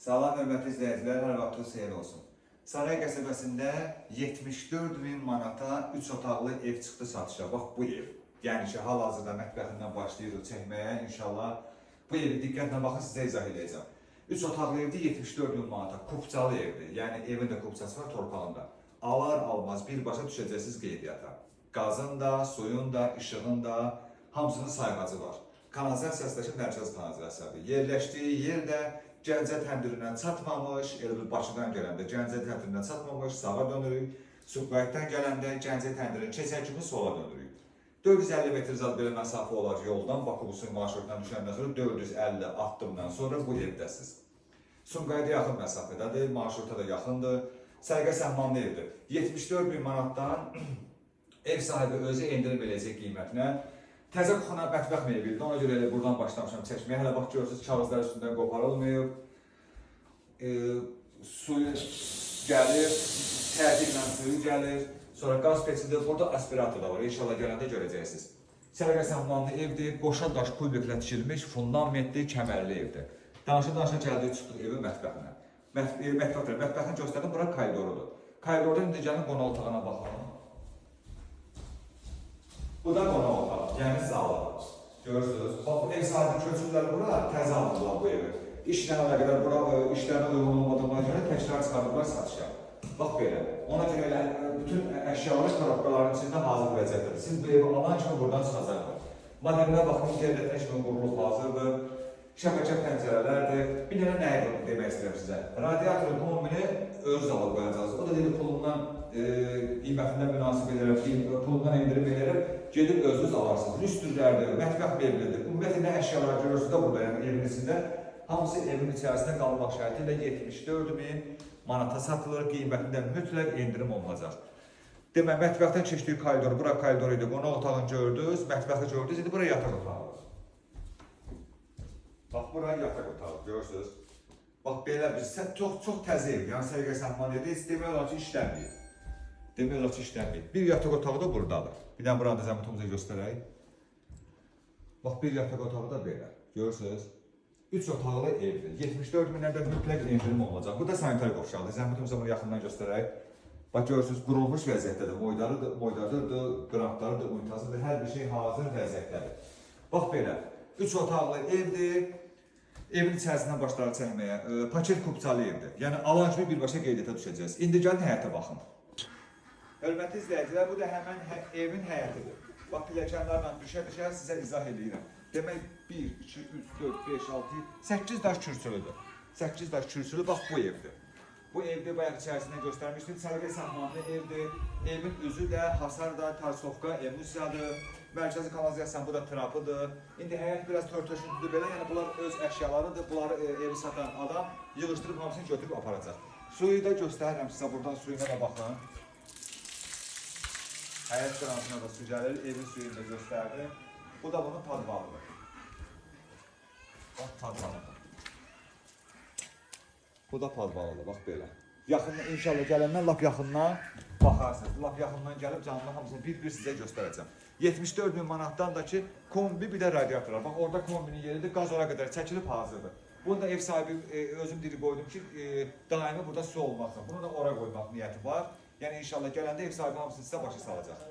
Salam hörmətli izləyicilər, hər vaxtınız xeyir olsun. Saray qəsəbəsində 74.000 manata 3 otaqlı ev çıxdı satışa. Bax bu ev. Yəni ki, hal-hazırda mətbəxindən başlayırıq çəkməyə. İnşallah bu evi diqqətlə baxın, sizə izah edəcəm. 3 otaqlı evdir, 74.000 manata. Kupçalı evdir. Yəni evin də kupçası var torpağında. Alar-almaz birbaşa düşəcəksiniz qeydiyyata. Qazın da, suyun da, işığın da hamısının sayğacı var. Kanalizasiyasındakı mərkəz kanalizasiyadır. Yerləşdiyi yer də Gəncə təndirdən çatmamış, elə bir Bakıdan gələndə Gəncə təndirdən çatmamış, sağa dönürük. Suvqayıtdan gələndə Gəncə təndirin keçən kimi sola dönürük. 450 metr zad belə məsafə olar yoldan, Bakı-Usul marşrutdan düşəndən sonra 450 addımdan sonra bu evdəsiz. Sumqayıta yaxın məsafədədir, marşruta da yaxındır. Sərgə səhmanlı evdir. 74.000 manatdan ev sahibi özü endirib eləyəcək qiymətinə. Təzə xona mətbəx meybildir. Ona görə elə buradan başlamışam çəkməyə. Hələ bax görürsünüz, kağızlar üstündən qoparılmayıb. Suyu gəlir, təzyiqlə suyu gəlir. Sonra qaz peçidir. Burada aspirator da var. İnşallah gələndə görəcəksiniz. Sərgə səhmanlı evdir. Qoşa daş kubiklə tikilmiş, fundamentli, kəmərli evdir. Danışa-danışa gəldik, çıxdıq evin mətbəxinə. Mətbəxini göstərdim, bura koridorudur. Koridorda indi gəlin qonaq otağına baxalım. Bu da qonaq otağı, yəni zalı. Görürsünüz. Bax, bu ev sahibi köçürlər bura, təzə aldılar bu evi. İşlə əlaqədar bura, işlərinə uyğun olmadığına görə təkrar çıxardıblar satışa. Bax belə. Ona görə elə bütün əşyaları korobkaların içində hazır vəziyyətdir. Siz bu evi alan kimi buradan çıxacaqdır. Modelinə baxın, internetdən kimi qurulub hazırdır. Şəbəkə pəncərələrdir. Bir dənə nə edir demək istəyirəm sizə. Radiatoru kombini öz alıb qoyacaqsınız. O da dedi pulundan, qiymətindən münasib edərək, pulundan endirib edərək gedib özünüz alarsınız. Lüstrlərdir, mətbəx mebelidir. Ümumiyyətlə nə əşyalar görürsünüz də burada, yəni evin içində. Hamısı evin içərisində qalmaq şərti ilə 74.000 manata satılır. Qiymətində mütləq endirim olunacaq. Demək, mətbəxdən keçdiyi koridor, bura koridor idi. Qonaq otağını gördünüz, mətbəxi gördünüz. İndi bura yataq otağı. Bax, bura yataq otağı, görürsünüz. Bax, belə bir çox təzə ev, yəni sərgə səhman evi, heç demək olar ki, işlənməyib. Demək olar ki, işlənməyib. Bir yataq otağı da buradadır. Bir dənə buranı da zəhmətimizi göstərək. Bax, bir yataq otağı da belə, görürsünüz. 3 otaqlı evdir. 74.000-dən də mütləq endirim olacaq. Bu da sanitar qovşaqdır. Zəhmətimizi bunu yaxından göstərək. Bax, görürsünüz, qurulmuş vəziyyətdədir. Moydadırdır, qıraqlarıdır, unitazıdır. Hər bir şey hazır vəziyyətdədir. Bax, belə. 3 otaqlı evdir. Evin içərisindən başlayaraq çəkməyə. Paket kupçalı evdir. Yəni, alan kimi birbaşa qeydiyyata düşəcəksiniz. İndi gəlin həyətə baxın. Hörmətli izləyicilər, bu da həmən evin həyətidir. Bax, pilləkənlərlə düşə-düşə sizə izah edirəm. Demək, 1, 2, 3, 4, 5, 6, 8 daş kürsülüdür. 8 daş kürsülü, bax, bu evdir. Bu evdə bayaq içərisində göstərmişdim. Sərgə səhmanlı evdir. Evin üzü də, hasar da, tarsovka, emusiyadır. Mərkəzi kanalizasiyanın bu da trapıdır. İndi həyət biraz tör-töşündüdür belə, yəni bunlar öz əşyalarıdır. Bunları evi satan adam yığışdırıb hamısını götürüb aparacaq. Suyu da göstərirəm sizə, buradan suyuna da baxın. Həyət kransına da su gəlir, evin suyunu da göstərdim. Bu da bunun tadbalıdır. Bax, tadbalıdır. Bu da tadbalıdır, bax belə. Yaxından, inşallah gələndən lap yaxından baxarsınız. Lap yaxından gəlib canlı hamısını bir-bir sizə göstərəcəm. 74.000 manatdan da ki, kombi bir də radiator var. Bax, orada kombinin yeridir, qaz ora qədər çəkilib hazırdır. Bunu da ev sahibi özüm diri qoydum ki, daimi burada su olmasın. Bunu da ora qoymaq niyyəti var. Yəni, inşallah gələndə ev sahibi hamısını sizə başa salacaq.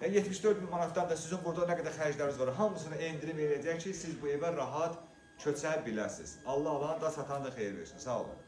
74.000 manatdan da sizin burada nə qədər xərcləriniz var, hamısını endirim edəcək ki, siz bu evə rahat köçə biləsiniz. Allah alan da satan da xeyir versin. Sağ olun.